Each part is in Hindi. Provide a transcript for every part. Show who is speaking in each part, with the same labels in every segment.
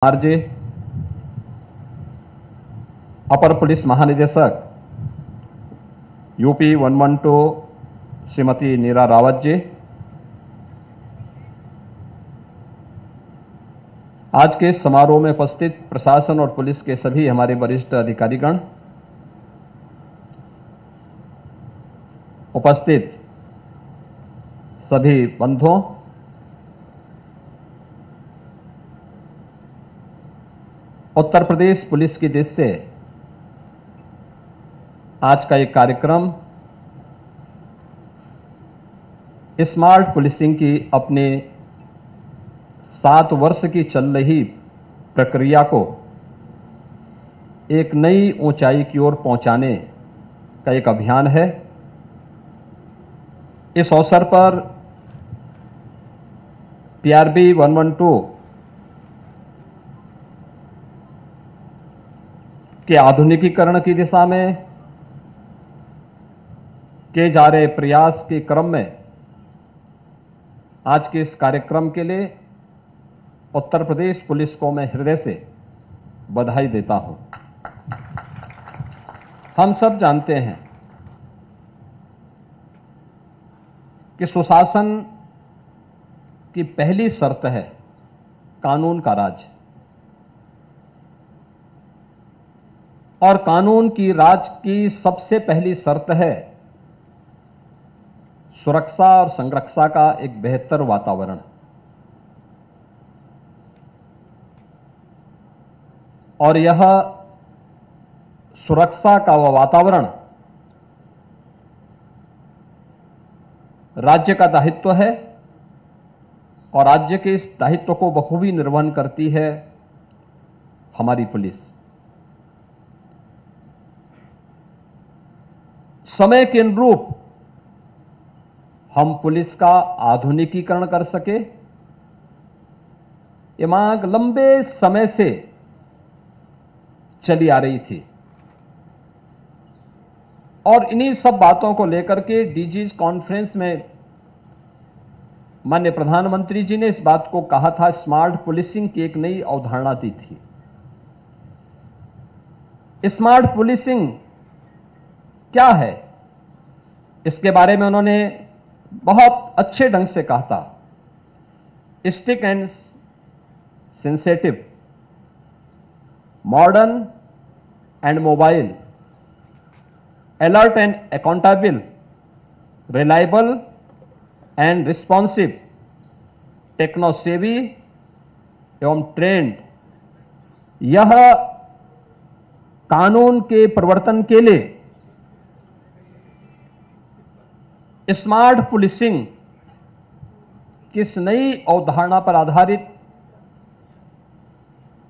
Speaker 1: आरजे, अपर पुलिस महानिदेशक यूपी 112 श्रीमती नीरा रावत जी, आज के समारोह में उपस्थित प्रशासन और पुलिस के सभी हमारे वरिष्ठ अधिकारीगण, उपस्थित सभी बंधुओं, उत्तर प्रदेश पुलिस की दिश से आज का एक कार्यक्रम स्मार्ट पुलिसिंग की अपने 7 वर्ष की चल रही प्रक्रिया को एक नई ऊंचाई की ओर पहुंचाने का एक अभियान है। इस अवसर पर पीआरबी 112 के आधुनिकीकरण की दिशा में किए जा रहे प्रयास के क्रम में आज के इस कार्यक्रम के लिए उत्तर प्रदेश पुलिस को मैं हृदय से बधाई देता हूं। हम सब जानते हैं कि सुशासन की पहली शर्त है कानून का राज, और कानून की राज की सबसे पहली शर्त है सुरक्षा और संरक्षा का एक बेहतर वातावरण। और यह सुरक्षा का वह वातावरण राज्य का दायित्व है, और राज्य के इस दायित्व को बखूबी निर्वहन करती है हमारी पुलिस। समय के अनुरूप हम पुलिस का आधुनिकीकरण कर सके, ये मांग लंबे समय से चली आ रही थी, और इन्हीं सब बातों को लेकर के डीजीज कॉन्फ्रेंस में माननीय प्रधानमंत्री जी ने इस बात को कहा था, स्मार्ट पुलिसिंग की एक नई अवधारणा दी थी। स्मार्ट पुलिसिंग क्या है, इसके बारे में उन्होंने बहुत अच्छे ढंग से कहा था। Strict and sensitive, modern and mobile, alert and accountable, reliable and responsive, techno savvy एवं ट्रेंड। यह कानून के प्रवर्तन के लिए स्मार्ट पुलिसिंग किस नई अवधारणा पर आधारित,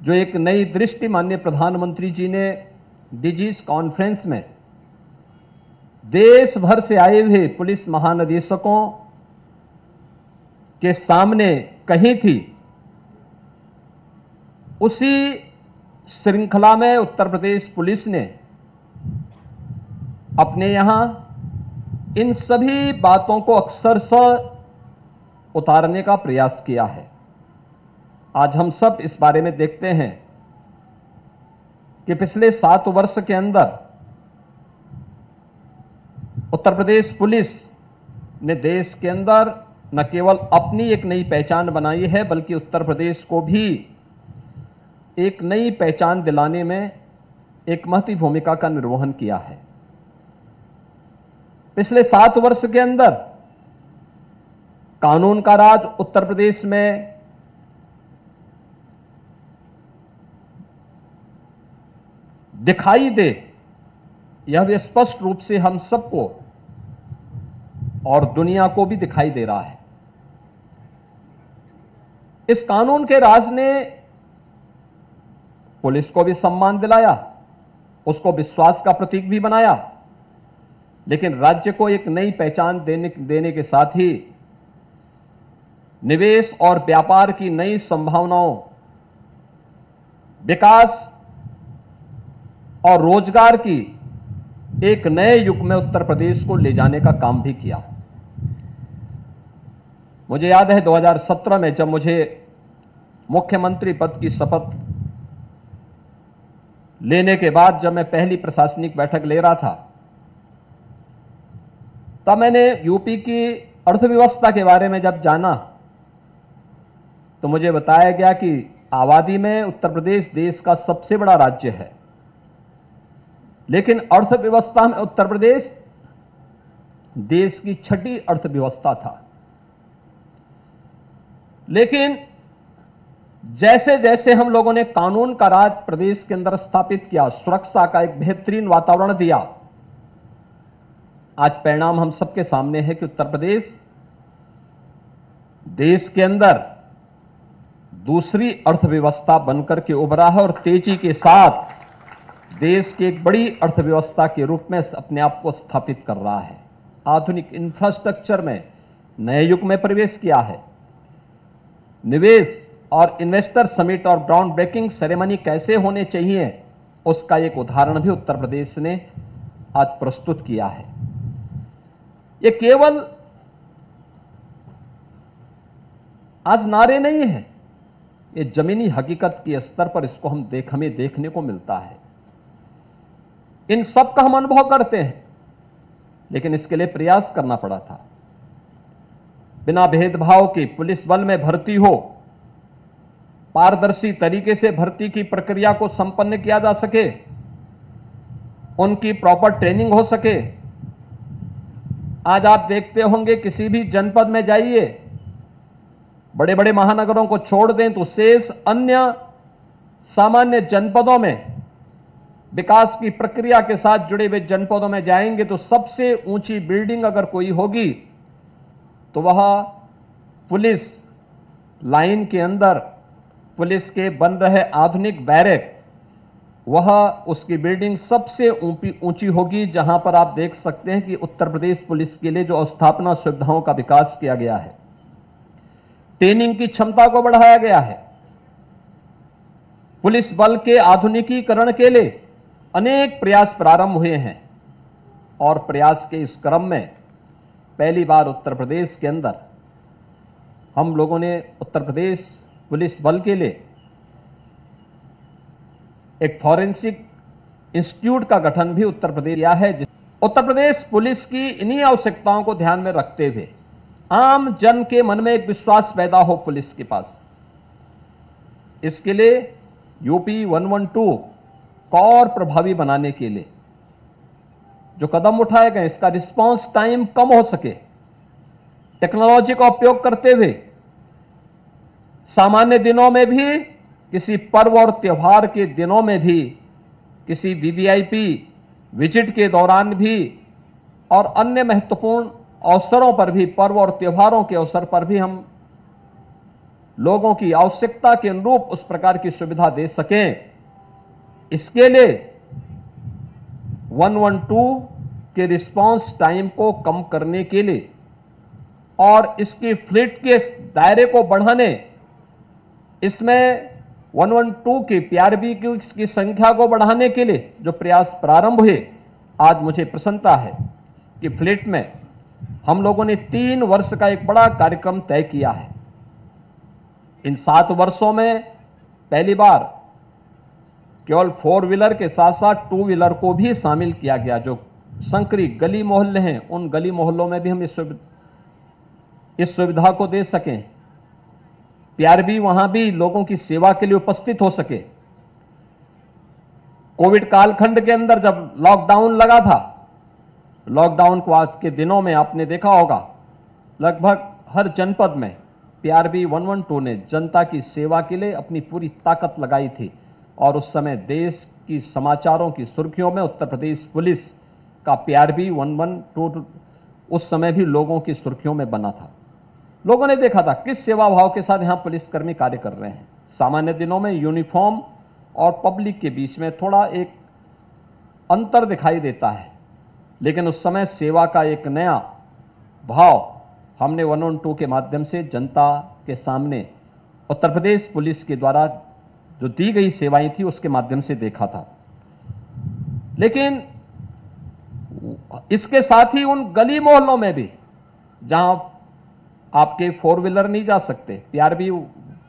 Speaker 1: जो एक नई दृष्टि माननीय प्रधानमंत्री जी ने डीजीज कॉन्फ्रेंस में देश भर से आए हुए पुलिस महानिदेशकों के सामने कही थी, उसी श्रृंखला में उत्तर प्रदेश पुलिस ने अपने यहां इन सभी बातों को अक्षरशः उतारने का प्रयास किया है। आज हम सब इस बारे में देखते हैं कि पिछले 7 वर्ष के अंदर उत्तर प्रदेश पुलिस ने देश के अंदर न केवल अपनी एक नई पहचान बनाई है, बल्कि उत्तर प्रदेश को भी एक नई पहचान दिलाने में एक महत्वपूर्ण भूमिका का निर्वहन किया है। पिछले 7 वर्ष के अंदर कानून का राज उत्तर प्रदेश में दिखाई दे, यह भी स्पष्ट रूप से हम सबको और दुनिया को भी दिखाई दे रहा है। इस कानून के राज ने पुलिस को भी सम्मान दिलाया, उसको विश्वास का प्रतीक भी बनाया, लेकिन राज्य को एक नई पहचान देने के साथ ही निवेश और व्यापार की नई संभावनाओं, विकास और रोजगार की एक नए युग में उत्तर प्रदेश को ले जाने का काम भी किया। मुझे याद है 2017 में जब मुझे मुख्यमंत्री पद की शपथ लेने के बाद जब मैं पहली प्रशासनिक बैठक ले रहा था, तब मैंने यूपी की अर्थव्यवस्था के बारे में जब जाना तो मुझे बताया गया कि आबादी में उत्तर प्रदेश देश का सबसे बड़ा राज्य है, लेकिन अर्थव्यवस्था में उत्तर प्रदेश देश की छठी अर्थव्यवस्था था। लेकिन जैसे जैसे हम लोगों ने कानून का राज प्रदेश के अंदर स्थापित किया, सुरक्षा का एक बेहतरीन वातावरण दिया, आज परिणाम हम सबके सामने है कि उत्तर प्रदेश देश के अंदर दूसरी अर्थव्यवस्था बनकर के उभरा है और तेजी के साथ देश की एक बड़ी अर्थव्यवस्था के रूप में अपने आप को स्थापित कर रहा है। आधुनिक इंफ्रास्ट्रक्चर में नए युग में प्रवेश किया है। निवेश और इन्वेस्टर समिट और ग्राउंड ब्रेकिंग सेरेमनी कैसे होने चाहिए, उसका एक उदाहरण भी उत्तर प्रदेश ने आज प्रस्तुत किया है। ये केवल आज नारे नहीं है, ये जमीनी हकीकत के स्तर पर इसको हमें देखने को मिलता है। इन सब का हम अनुभव करते हैं, लेकिन इसके लिए प्रयास करना पड़ा था। बिना भेदभाव के पुलिस बल में भर्ती हो, पारदर्शी तरीके से भर्ती की प्रक्रिया को संपन्न किया जा सके, उनकी प्रॉपर ट्रेनिंग हो सके। आज आप देखते होंगे किसी भी जनपद में जाइए, बड़े बड़े महानगरों को छोड़ दें तो शेष अन्य सामान्य जनपदों में विकास की प्रक्रिया के साथ जुड़े हुए जनपदों में जाएंगे तो सबसे ऊंची बिल्डिंग अगर कोई होगी तो वह पुलिस लाइन के अंदर पुलिस के बन रहे आधुनिक बैरक, वह उसकी बिल्डिंग सबसे ऊंची होगी, जहां पर आप देख सकते हैं कि उत्तर प्रदेश पुलिस के लिए जो अवस्थापना सुविधाओं का विकास किया गया है, ट्रेनिंग की क्षमता को बढ़ाया गया है, पुलिस बल के आधुनिकीकरण के लिए अनेक प्रयास प्रारंभ हुए हैं और प्रयास के इस क्रम में पहली बार उत्तर प्रदेश के अंदर हम लोगों ने उत्तर प्रदेश पुलिस बल के लिए एक फॉरेंसिक इंस्टीट्यूट का गठन भी उत्तर प्रदेश किया है। उत्तर प्रदेश पुलिस की इन्हीं आवश्यकताओं को ध्यान में रखते हुए आम जन के मन में एक विश्वास पैदा हो पुलिस के पास, इसके लिए यूपी 112 को और प्रभावी बनाने के लिए जो कदम उठाए गए, इसका रिस्पांस टाइम कम हो सके, टेक्नोलॉजी का उपयोग करते हुए सामान्य दिनों में भी, किसी पर्व और त्योहार के दिनों में भी, किसी वीवीआईपी विजिट के दौरान भी और अन्य महत्वपूर्ण अवसरों पर भी, पर्व और त्योहारों के अवसर पर भी हम लोगों की आवश्यकता के अनुरूप उस प्रकार की सुविधा दे सकें। इसके लिए 112 के रिस्पांस टाइम को कम करने के लिए और इसकी फ्लीट के दायरे को बढ़ाने, इसमें 112 के पीआरबी की संख्या को बढ़ाने के लिए जो प्रयास प्रारंभ हुए, आज मुझे प्रसन्नता है कि फ्लीट में हम लोगों ने 3 वर्ष का एक बड़ा कार्यक्रम तय किया है। इन 7 वर्षों में पहली बार केवल 4 व्हीलर के साथ साथ 2 व्हीलर को भी शामिल किया गया। जो संकरी गली मोहल्ले हैं, उन गली मोहल्लों में भी हम इस सुविधा को दे सकें। पीआरबी वहां भी लोगों की सेवा के लिए उपस्थित हो सके। कोविड कालखंड के अंदर जब लॉकडाउन लगा था, लॉकडाउन को आज के दिनों में आपने देखा होगा, लगभग हर जनपद में पीआरबी 112 ने जनता की सेवा के लिए अपनी पूरी ताकत लगाई थी और उस समय देश की समाचारों की सुर्खियों में उत्तर प्रदेश पुलिस का पीआरबी 112 उस समय भी लोगों की सुर्खियों में बना था। लोगों ने देखा था किस सेवा भाव के साथ यहां पुलिसकर्मी कार्य कर रहे हैं। सामान्य दिनों में यूनिफॉर्म और पब्लिक के बीच में थोड़ा एक अंतर दिखाई देता है, लेकिन उस समय सेवा का एक नया भाव हमने 112 के माध्यम से जनता के सामने उत्तर प्रदेश पुलिस के द्वारा जो दी गई सेवाएं थी उसके माध्यम से देखा था। लेकिन इसके साथ ही उन गली मोहल्लों में भी जहां आपके 4 व्हीलर नहीं जा सकते, पीआरबी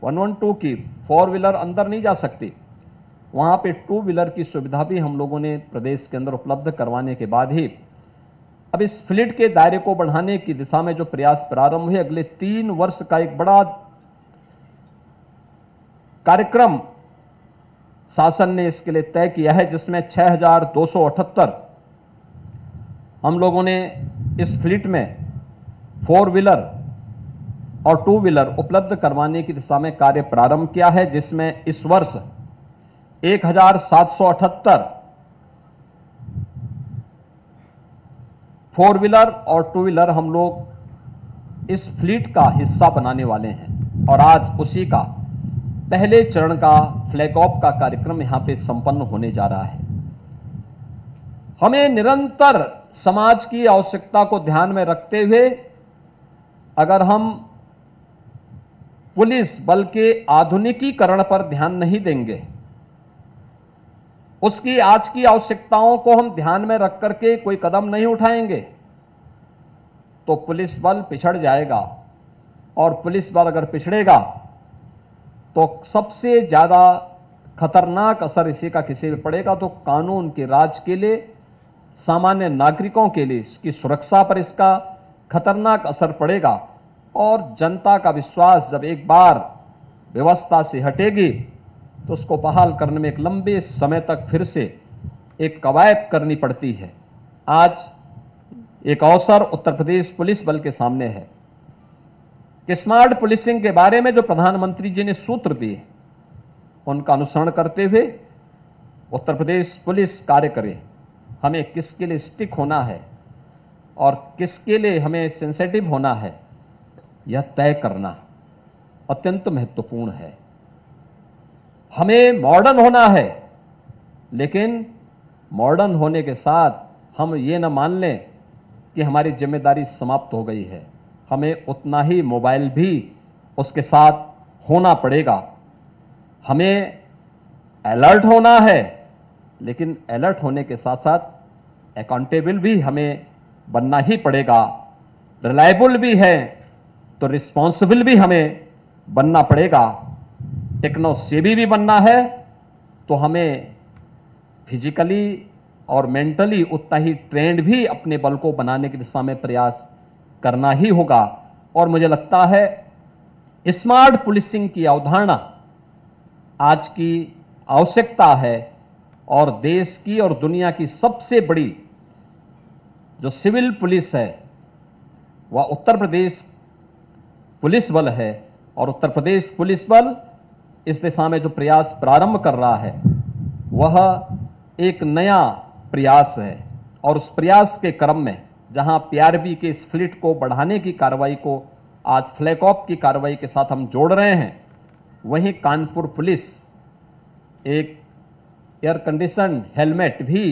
Speaker 1: 112 की 4 व्हीलर अंदर नहीं जा सकती, वहां पे 2 व्हीलर की सुविधा भी हम लोगों ने प्रदेश के अंदर उपलब्ध करवाने के बाद ही अब इस फ्लीट के दायरे को बढ़ाने की दिशा में जो प्रयास प्रारंभ हुए, अगले 3 वर्ष का एक बड़ा कार्यक्रम शासन ने इसके लिए तय किया है, जिसमें 6278 हम लोगों ने इस फ्लीट में 4 व्हीलर और 2 व्हीलर उपलब्ध करवाने की दिशा में कार्य प्रारंभ किया है, जिसमें इस वर्ष 1778 4 व्हीलर और 2 व्हीलर हम लोग इस फ्लीट का हिस्सा बनाने वाले हैं और आज उसी का पहले चरण का फ्लैग ऑफ का कार्यक्रम यहां पे संपन्न होने जा रहा है। हमें निरंतर समाज की आवश्यकता को ध्यान में रखते हुए अगर हम पुलिस बल के आधुनिकीकरण पर ध्यान नहीं देंगे, उसकी आज की आवश्यकताओं को हम ध्यान में रख करके कोई कदम नहीं उठाएंगे तो पुलिस बल पिछड़ जाएगा और पुलिस बल अगर पिछड़ेगा तो सबसे ज्यादा खतरनाक असर इसी का किसी पर पड़ेगा तो कानून के राज के लिए, सामान्य नागरिकों के लिए इसकी सुरक्षा पर इसका खतरनाक असर पड़ेगा और जनता का विश्वास जब एक बार व्यवस्था से हटेगी तो उसको बहाल करने में एक लंबे समय तक फिर से एक कवायद करनी पड़ती है। आज एक अवसर उत्तर प्रदेश पुलिस बल के सामने है कि स्मार्ट पुलिसिंग के बारे में जो प्रधानमंत्री जी ने सूत्र दिए उनका अनुसरण करते हुए उत्तर प्रदेश पुलिस कार्य करे। हमें किसके लिए स्टिक होना है और किसके लिए हमें सेंसिटिव होना है, यह तय करना अत्यंत महत्वपूर्ण है। हमें मॉडर्न होना है, लेकिन मॉडर्न होने के साथ हम ये न मान लें कि हमारी जिम्मेदारी समाप्त हो गई है। हमें उतना ही मोबाइल भी उसके साथ होना पड़ेगा। हमें अलर्ट होना है, लेकिन अलर्ट होने के साथ साथ अकाउंटेबल भी हमें बनना ही पड़ेगा। रिलायबल भी है तो रिस्पॉन्सिबल भी हमें बनना पड़ेगा। टेक्नो सेवी भी बनना है तो हमें फिजिकली और मेंटली उतना ही ट्रेंड भी अपने बल को बनाने की दिशा में प्रयास करना ही होगा। और मुझे लगता है स्मार्ट पुलिसिंग की अवधारणा आज की आवश्यकता है और देश की और दुनिया की सबसे बड़ी जो सिविल पुलिस है वह उत्तर प्रदेश पुलिस बल है और उत्तर प्रदेश पुलिस बल इस दिशा में जो प्रयास प्रारंभ कर रहा है वह एक नया प्रयास है। और उस प्रयास के क्रम में जहां पीआरबी के इस फ्लीट को बढ़ाने की कार्रवाई को आज फ्लैग ऑफ की कार्रवाई के साथ हम जोड़ रहे हैं, वहीं कानपुर पुलिस एक एयर कंडीशन हेलमेट भी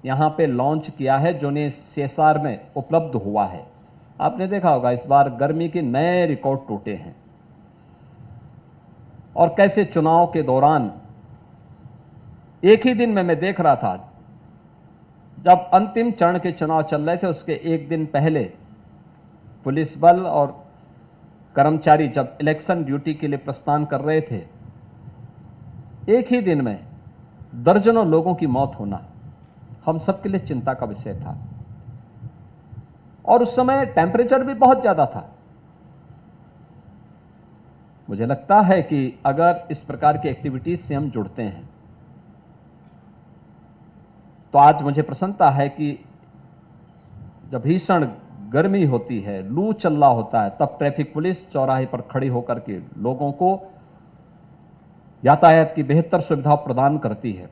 Speaker 1: यहां पे लॉन्च किया है जो ने सीएसआर में उपलब्ध हुआ है। आपने देखा होगा इस बार गर्मी के नए रिकॉर्ड टूटे हैं और कैसे चुनाव के दौरान एक ही दिन में मैं देख रहा था जब अंतिम चरण के चुनाव चल रहे थे उसके एक दिन पहले पुलिस बल और कर्मचारी जब इलेक्शन ड्यूटी के लिए प्रस्थान कर रहे थे, एक ही दिन में दर्जनों लोगों की मौत होना हम सबके लिए चिंता का विषय था। और उस समय टेम्परेचर भी बहुत ज्यादा था। मुझे लगता है कि अगर इस प्रकार की एक्टिविटीज से हम जुड़ते हैं तो आज मुझे प्रसन्नता है कि जब भीषण गर्मी होती है, लू चल रहा होता है, तब ट्रैफिक पुलिस चौराहे पर खड़ी होकर के लोगों को यातायात की बेहतर सुविधा प्रदान करती है।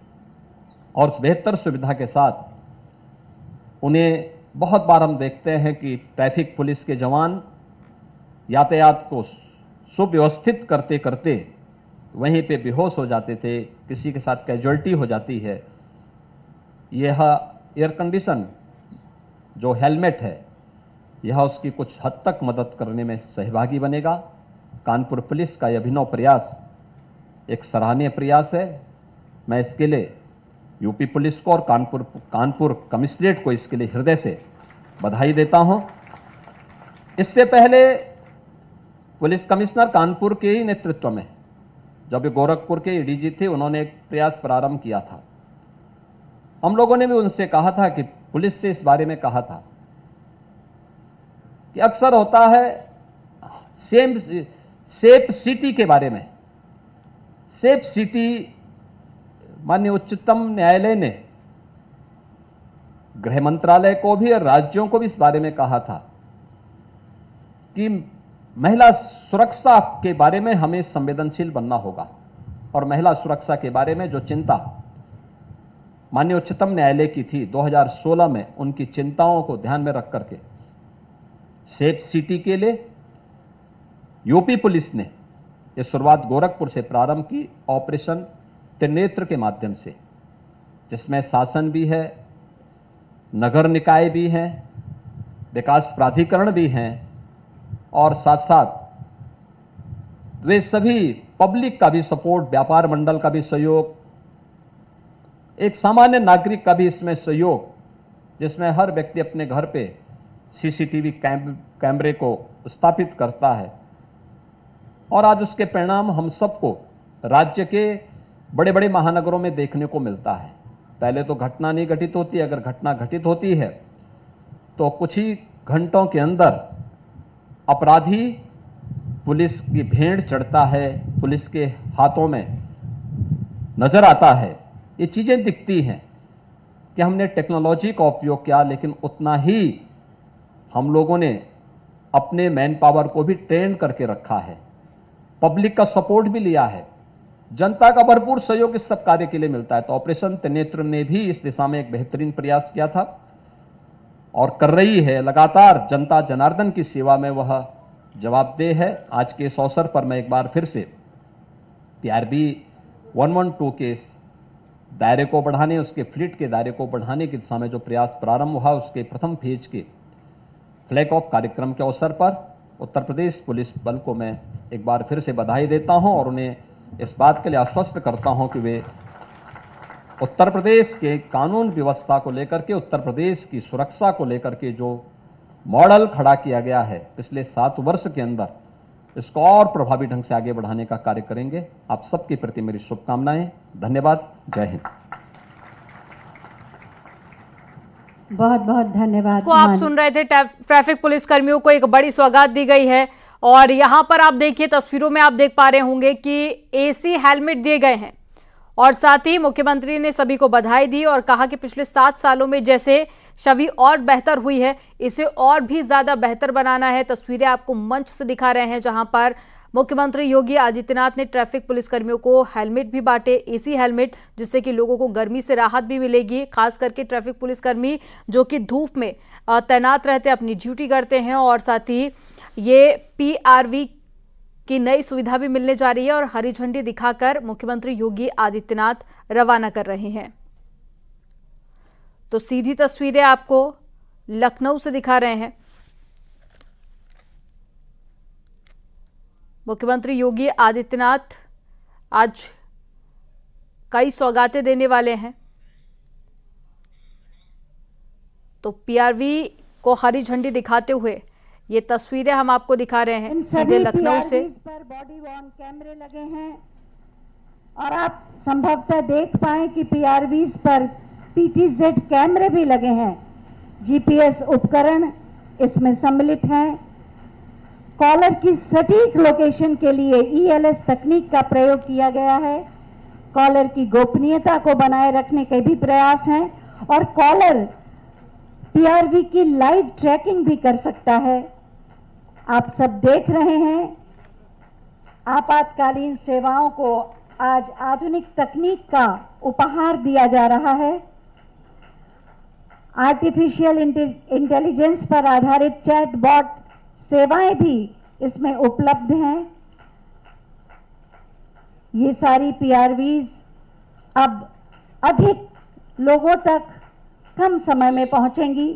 Speaker 1: और उस बेहतर सुविधा के साथ उन्हें बहुत बार हम देखते हैं कि ट्रैफिक पुलिस के जवान यातायात को सुव्यवस्थित करते करते वहीं पे बेहोश हो जाते थे, किसी के साथ कैजुअल्टी हो जाती है। यह एयर कंडीशन जो हेलमेट है यह उसकी कुछ हद तक मदद करने में सहभागी बनेगा। कानपुर पुलिस का यह अभिनव प्रयास एक सराहनीय प्रयास है। मैं इसके लिए यूपी पुलिस को और कानपुर कमिश्नरेट को इसके लिए हृदय से बधाई देता हूं। इससे पहले पुलिस कमिश्नर कानपुर के ही नेतृत्व में जब वे गोरखपुर के एडीजी थे, उन्होंने एक प्रयास प्रारंभ किया था। हम लोगों ने भी उनसे कहा था कि पुलिस से इस बारे में कहा था कि अक्सर होता है सेफ सिटी के बारे में। सेफ सिटी, माननीय उच्चतम न्यायालय ने गृह मंत्रालय को भी और राज्यों को भी इस बारे में कहा था कि महिला सुरक्षा के बारे में हमें संवेदनशील बनना होगा, और महिला सुरक्षा के बारे में जो चिंता माननीय उच्चतम न्यायालय की थी 2016 में, उनकी चिंताओं को ध्यान में रख करके सेफ सिटी के लिए यूपी पुलिस ने यह शुरुआत गोरखपुर से प्रारंभ की, ऑपरेशन त्रिनेत्र के माध्यम से, जिसमें शासन भी है, नगर निकाय भी हैं, विकास प्राधिकरण भी हैं, और साथ साथ वे सभी पब्लिक का भी सपोर्ट, व्यापार मंडल का भी सहयोग, एक सामान्य नागरिक का भी इसमें सहयोग, जिसमें हर व्यक्ति अपने घर पे सीसीटीवी कैमरे को स्थापित करता है। और आज उसके परिणाम हम सबको राज्य के बड़े बड़े महानगरों में देखने को मिलता है। पहले तो घटना नहीं घटित होती, अगर घटना घटित होती है तो कुछ ही घंटों के अंदर अपराधी पुलिस की भेंट चढ़ता है, पुलिस के हाथों में नजर आता है। ये चीजें दिखती हैं कि हमने टेक्नोलॉजी का उपयोग किया, लेकिन उतना ही हम लोगों ने अपने मैन पावर को भी ट्रेन करके रखा है, पब्लिक का सपोर्ट भी लिया है, जनता का भरपूर सहयोग इस सब कार्य के लिए मिलता है। तो ऑपरेशन त्रिनेत्र ने भी इस दिशा में एक बेहतरीन प्रयास किया था और कर रही है लगातार। जनता जनार्दन की सेवा में वह जवाबदेह है। आज के इस अवसर पर मैं एक बार फिर से PRB 112 के दायरे को बढ़ाने, उसके फ्लीट के दायरे को बढ़ाने की दिशा में जो प्रयास प्रारंभ हुआ, उसके प्रथम फेज के फ्लैग ऑफ कार्यक्रम के अवसर पर उत्तर प्रदेश पुलिस बल को मैं एक बार फिर से बधाई देता हूं और उन्हें इस बात के लिए आश्वस्त करता हूं कि वे उत्तर प्रदेश के कानून व्यवस्था को लेकर के, उत्तर प्रदेश की सुरक्षा को लेकर के जो मॉडल खड़ा किया गया है पिछले 7 वर्ष के अंदर, इसको और प्रभावी ढंग से आगे बढ़ाने का कार्य करेंगे। आप सबके प्रति मेरी शुभकामनाएं। धन्यवाद। जय हिंद।
Speaker 2: बहुत बहुत धन्यवाद।
Speaker 3: को आप सुन रहे थे, ट्रैफिक पुलिस कर्मियों को एक बड़ी सौगात दी गई है और यहां पर आप देखिए तस्वीरों में आप देख पा रहे होंगे कि एसी हेलमेट दिए गए हैं और साथ ही मुख्यमंत्री ने सभी को बधाई दी और कहा कि पिछले 7 सालों में जैसे छवि और बेहतर हुई है, इसे और भी ज्यादा बेहतर बनाना है। तस्वीरें आपको मंच से दिखा रहे हैं जहां पर मुख्यमंत्री योगी आदित्यनाथ ने ट्रैफिक पुलिसकर्मियों को हेलमेट भी बांटे, एसी हेलमेट, जिससे कि लोगों को गर्मी से राहत भी मिलेगी। खास करके ट्रैफिक पुलिसकर्मी जो कि धूप में तैनात रहते, अपनी ड्यूटी करते हैं और साथ ही ये PRV की नई सुविधा भी मिलने जा रही है और हरी झंडी दिखाकर मुख्यमंत्री योगी आदित्यनाथ रवाना कर रहे हैं। तो सीधी तस्वीरें आपको लखनऊ से दिखा रहे हैं। मुख्यमंत्री योगी आदित्यनाथ आज कई सौगातें देने वाले हैं। तो PRV को हरी झंडी दिखाते हुए ये तस्वीरें हम आपको दिखा रहे हैं सीधे लखनऊ से।
Speaker 2: पर बॉडी वॉर्न कैमरे लगे हैं और आप संभवतः देख पाए कि PRVs पर PTZ कैमरे भी लगे हैं। GPS उपकरण इसमें सम्मिलित हैं। कॉलर की सटीक लोकेशन के लिए ELS तकनीक का प्रयोग किया गया है। कॉलर की गोपनीयता को बनाए रखने के भी प्रयास हैं और कॉलर PRV की लाइव ट्रैकिंग भी कर सकता है। आप सब देख रहे हैं आपातकालीन सेवाओं को आज आधुनिक तकनीक का उपहार दिया जा रहा है। आर्टिफिशियल इंटेलिजेंस पर आधारित चैटबॉट सेवाएं भी इसमें उपलब्ध हैं। ये सारी PRVs अब अधिक लोगों तक कम समय में पहुंचेंगी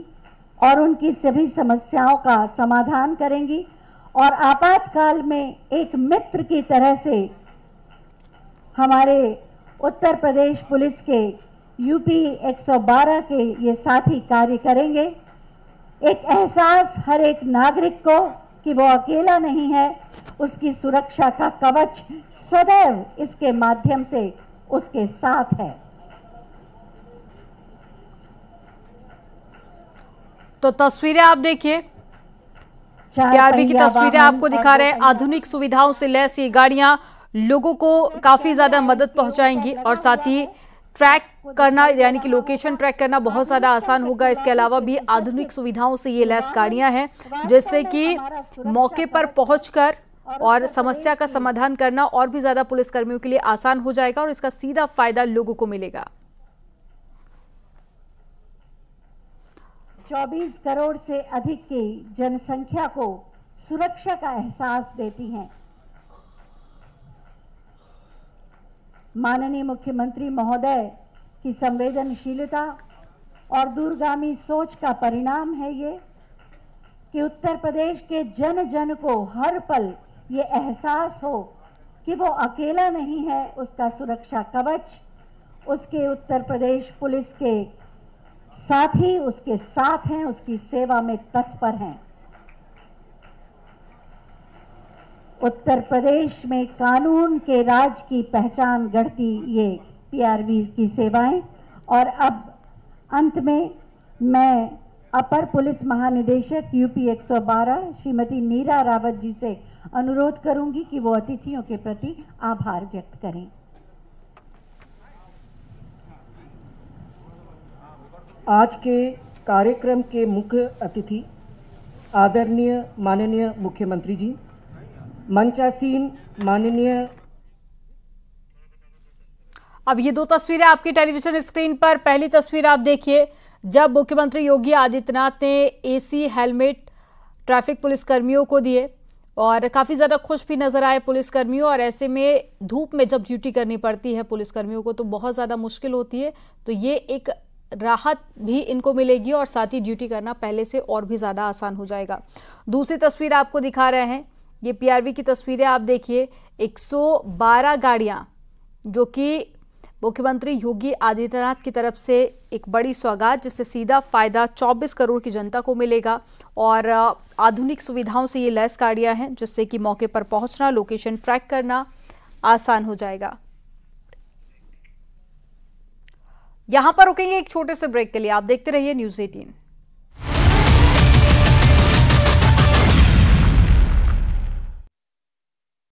Speaker 2: और उनकी सभी समस्याओं का समाधान करेंगी और आपातकाल में एक मित्र की तरह से हमारे उत्तर प्रदेश पुलिस के UP 112 के ये साथी कार्य करेंगे। एक एहसास हर एक नागरिक को कि वो अकेला नहीं है, उसकी सुरक्षा का कवच सदैव इसके माध्यम से उसके साथ है।
Speaker 3: तो तस्वीरें आप देखिए, पीआरवी की तस्वीरें आपको दिखा रहे हैं। आधुनिक सुविधाओं से लैस ये गाड़ियां लोगों को काफी ज्यादा मदद पहुंचाएंगी और साथ ही ट्रैक करना यानी कि लोकेशन ट्रैक करना बहुत ज्यादा आसान होगा। इसके अलावा भी आधुनिक सुविधाओं से ये लैस गाड़ियां हैं जिससे कि मौके पर पहुंचकर और समस्या का समाधान करना और भी ज्यादा पुलिसकर्मियों के लिए आसान हो जाएगा और इसका सीधा फायदा लोगों को मिलेगा।
Speaker 2: 24 करोड़ से अधिक की जनसंख्या को सुरक्षा का एहसास देती हैं। माननीय मुख्यमंत्री महोदय की संवेदनशीलता और दूरगामी सोच का परिणाम है ये कि उत्तर प्रदेश के जन जन को हर पल ये एहसास हो कि वो अकेला नहीं है, उसका सुरक्षा कवच उसके उत्तर प्रदेश पुलिस के साथी उसके साथ हैं, उसकी सेवा में तत्पर हैं। उत्तर प्रदेश में कानून के राज की पहचान गढ़ती ये पीआरवी की सेवाएं। और अब अंत में मैं अपर पुलिस महानिदेशक यूपी 112 श्रीमती नीरा रावत जी से अनुरोध करूंगी कि वो अतिथियों के प्रति आभार व्यक्त करें।
Speaker 4: आज के कार्यक्रम के मुख्य अतिथि आदरणीय माननीय मुख्यमंत्री जी, मंचासीन माननीय।
Speaker 3: अब ये दो तस्वीरें आपकी टेलीविजन स्क्रीन पर। पहली तस्वीर आप देखिए जब मुख्यमंत्री योगी आदित्यनाथ ने एसी हेलमेट ट्रैफिक पुलिसकर्मियों को दिए और काफी ज्यादा खुश भी नजर आए पुलिसकर्मियों। और ऐसे में धूप में जब ड्यूटी करनी पड़ती है पुलिसकर्मियों को तो बहुत ज्यादा मुश्किल होती है, तो ये एक राहत भी इनको मिलेगी और साथ ही ड्यूटी करना पहले से और भी ज्यादा आसान हो जाएगा। दूसरी तस्वीर आपको दिखा रहे हैं, ये पीआरवी की तस्वीरें आप देखिए। 112 गाड़ियां जो कि मुख्यमंत्री योगी आदित्यनाथ की तरफ से एक बड़ी सौगात जिससे सीधा फायदा 24 करोड़ की जनता को मिलेगा। और आधुनिक सुविधाओं से ये लैस गाड़ियां हैं जिससे कि मौके पर पहुंचना, लोकेशन ट्रैक करना आसान हो जाएगा। यहां पर रुकेंगे एक छोटे से ब्रेक के लिए। आप देखते रहिए न्यूज़ 18।